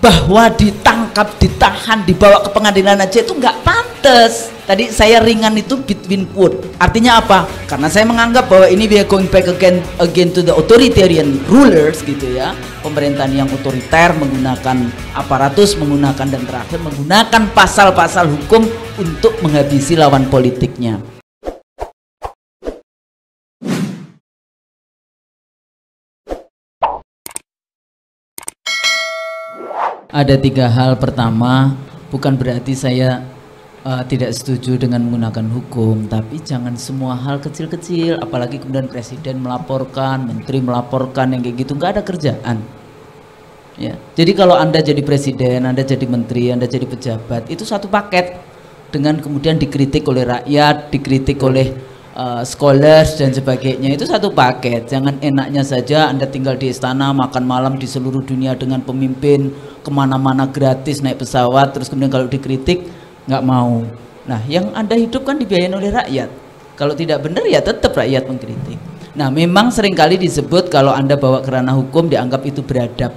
bahwa ditangkap, ditahan, dibawa ke pengadilan aja itu nggak pantas. Tadi saya ringan itu between both. Artinya apa? Karena saya menganggap bahwa ini we are going back again to the authoritarian rulers gitu ya. Pemerintahan yang otoriter menggunakan aparatus, menggunakan dan terakhir menggunakan pasal-pasal hukum untuk menghabisi lawan politiknya. Ada 3 hal. Pertama, bukan berarti saya tidak setuju dengan menggunakan hukum, tapi jangan semua hal kecil-kecil, apalagi kemudian presiden melaporkan, menteri melaporkan, yang kayak gitu, nggak ada kerjaan. Ya, jadi kalau Anda jadi presiden, Anda jadi menteri, Anda jadi pejabat, itu satu paket dengan kemudian dikritik oleh rakyat, dikritik oleh scholars dan sebagainya, itu satu paket. Jangan enaknya saja Anda tinggal di istana, makan malam di seluruh dunia dengan pemimpin, kemana-mana gratis, naik pesawat, terus kemudian kalau dikritik nggak mau. Nah, yang Anda hidup kan dibiayain oleh rakyat. Kalau tidak benar ya tetap rakyat mengkritik. Nah, memang seringkali disebut kalau Anda bawa ke ranah hukum dianggap itu beradab,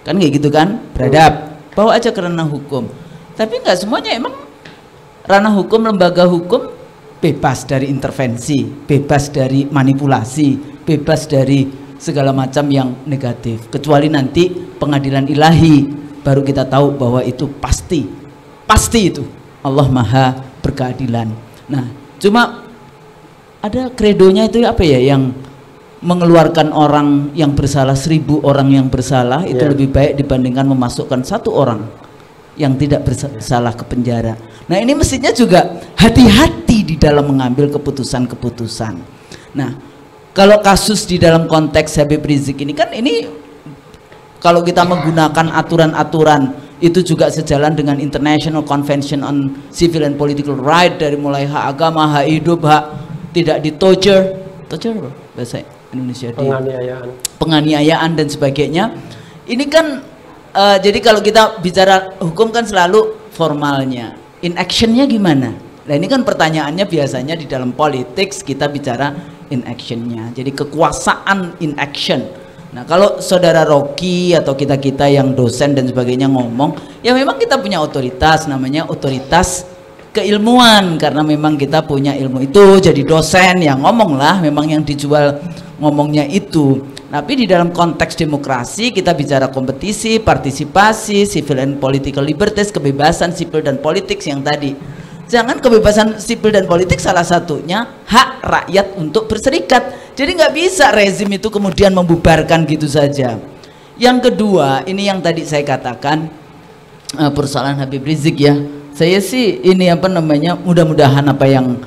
kan kayak gitu kan, beradab, bawa aja ke ranah hukum. Tapi nggak semuanya. Emang ranah hukum, lembaga hukum bebas dari intervensi, bebas dari manipulasi, bebas dari segala macam yang negatif, kecuali nanti pengadilan ilahi baru kita tahu bahwa itu pasti itu Allah Maha berkeadilan. Nah, cuma ada kredonya itu apa ya, yang mengeluarkan orang yang bersalah, 1000 orang yang bersalah itu lebih baik dibandingkan memasukkan 1 orang yang tidak bersalah ke penjara. Nah, ini mestinya juga hati-hati di dalam mengambil keputusan-keputusan. Nah, kalau kasus di dalam konteks Habib Rizik ini kan, ini kalau kita menggunakan aturan-aturan itu juga sejalan dengan International Convention on Civil and Political Right, dari mulai hak agama, hak hidup, hak tidak di-torture bahasa Indonesia, penganiayaan dan sebagainya. Ini kan jadi kalau kita bicara hukum kan selalu formalnya, in actionnya gimana? Nah, ini kan pertanyaannya biasanya di dalam politik kita bicara in actionnya, jadi kekuasaan in action. Nah, kalau saudara Rocky atau kita-kita yang dosen dan sebagainya ngomong, ya memang kita punya otoritas, namanya otoritas keilmuan, karena memang kita punya ilmu itu, jadi dosen yang ngomong lah, memang yang dijual ngomongnya itu. Tapi di dalam konteks demokrasi kita bicara kompetisi, partisipasi, civil and political liberties, kebebasan sipil dan politik yang tadi. Jangan kebebasan sipil dan politik salah satunya hak rakyat untuk berserikat. Jadi nggak bisa rezim itu kemudian membubarkan gitu saja. Yang kedua, ini yang tadi saya katakan persoalan Habib Rizik ya. Saya sih ini apa namanya, mudah-mudahan apa yang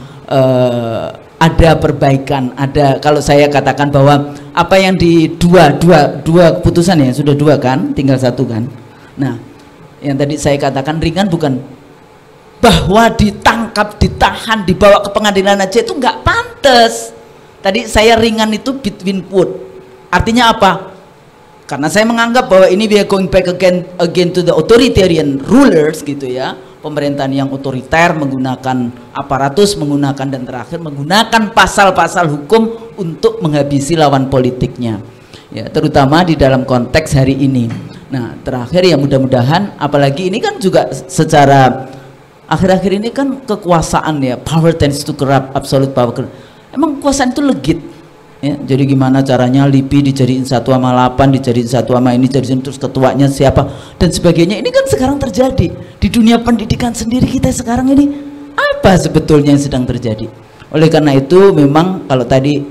ada perbaikan, ada, kalau saya katakan bahwa apa yang di dua keputusan ya, sudah 2 kan, tinggal 1 kan. Nah, yang tadi saya katakan ringan bukan bahwa ditangkap, ditahan, dibawa ke pengadilan aja itu nggak pantas. Tadi saya ringan itu between both. Artinya apa? Karena saya menganggap bahwa ini we are going back again to the authoritarian rulers gitu ya. Pemerintahan yang otoriter menggunakan aparatus, menggunakan dan terakhir menggunakan pasal-pasal hukum untuk menghabisi lawan politiknya. Ya, terutama di dalam konteks hari ini. Nah, terakhir ya mudah-mudahan, apalagi ini kan juga secara akhir-akhir ini kan kekuasaan ya, power tends to corrupt, absolute power. Emang kekuasaan itu legit. Ya, jadi gimana caranya LIPI dijadiin 1/8, dijadiin 1 ini, jadiin terus ketuanya siapa dan sebagainya. Ini kan sekarang terjadi di dunia pendidikan sendiri kita sekarang ini. Apa sebetulnya yang sedang terjadi? Oleh karena itu memang kalau tadi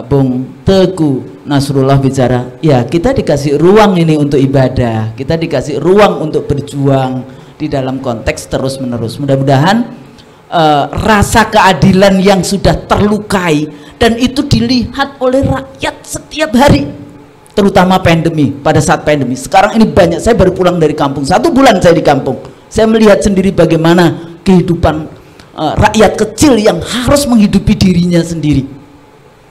Bung Teguh Nasrullah bicara, ya kita dikasih ruang ini untuk ibadah, kita dikasih ruang untuk berjuang di dalam konteks terus-menerus. Mudah-mudahan rasa keadilan yang sudah terlukai dan itu dilihat oleh rakyat setiap hari, terutama pandemi, pada saat pandemi sekarang ini banyak. Saya baru pulang dari kampung, 1 bulan saya di kampung, saya melihat sendiri bagaimana kehidupan rakyat kecil yang harus menghidupi dirinya sendiri.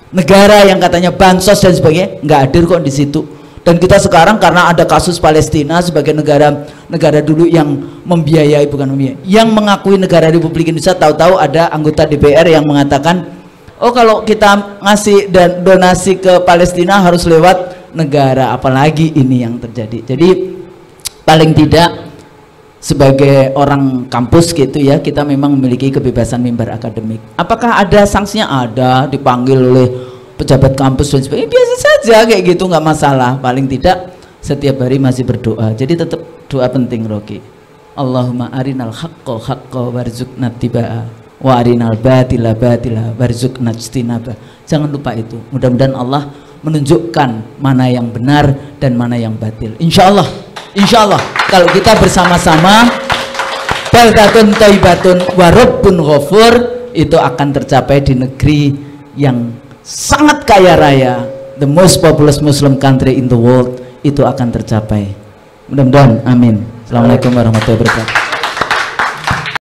Negara yang katanya bansos dan sebagainya nggak hadir kok di situ. Dan kita sekarang karena ada kasus Palestina sebagai negara dulu yang membiayai, bukan membiayai, yang mengakui negara Republik Indonesia, tahu-tahu ada anggota DPR yang mengatakan, oh kalau kita ngasih dan donasi ke Palestina harus lewat negara, apalagi ini yang terjadi. Jadi paling tidak sebagai orang kampus gitu ya, kita memang memiliki kebebasan mimbar akademik. Apakah ada sanksinya? Ada, dipanggil oleh pejabat kampus dan sebagainya, biasa saja kayak gitu, nggak masalah. Paling tidak setiap hari masih berdoa. Jadi tetap doa penting, Roki. Allahumma arinal haqqo haqqo warzuqna tibaa wa arinal batila batila warzuqna ijtinaba. Jangan lupa itu. Mudah-mudahan Allah menunjukkan mana yang benar dan mana yang batil. Insya Allah kalau kita bersama-sama, baldatun thayyibatun wa rabbun ghafur, itu akan tercapai di negeri yang sangat kaya raya, the most populous Muslim country in the world, itu akan tercapai. Mudah-mudahan, amin. Assalamualaikum warahmatullahi wabarakatuh.